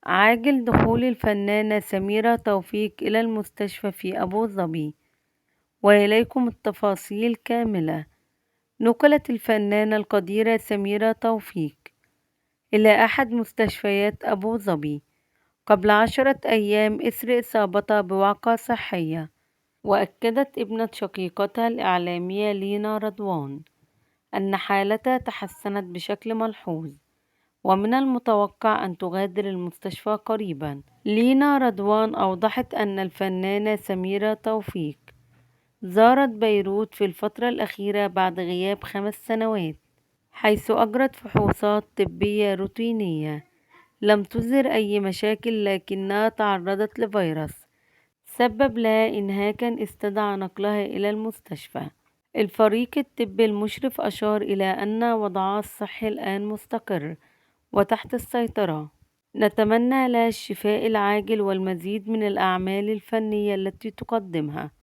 عاجل دخول الفنانة سميرة توفيق إلى المستشفى في أبو ظبي، وإليكم التفاصيل كاملة. نُقلت الفنانة القديرة سميرة توفيق إلى أحد مستشفيات أبو ظبي قبل 10 أيام إثر إصابتها بوعكة صحية. وأكدت ابنة شقيقتها الإعلامية لينا رضوان أن حالتها تحسنت بشكل ملحوظ، ومن المتوقع أن تغادر المستشفى قريبا. لينا رضوان أوضحت أن الفنانة سميرة توفيق زارت بيروت في الفترة الأخيرة بعد غياب 5 سنوات، حيث أجرت فحوصات طبية روتينية لم تظهر أي مشاكل، لكنها تعرضت لفيروس سبب لها إنهاكا استدعى نقلها إلى المستشفى. الفريق الطبي المشرف أشار إلى أن وضعها الصحي الآن مستقر وتحت السيطرة. نتمنى لها الشفاء العاجل والمزيد من الأعمال الفنية التي تقدمها.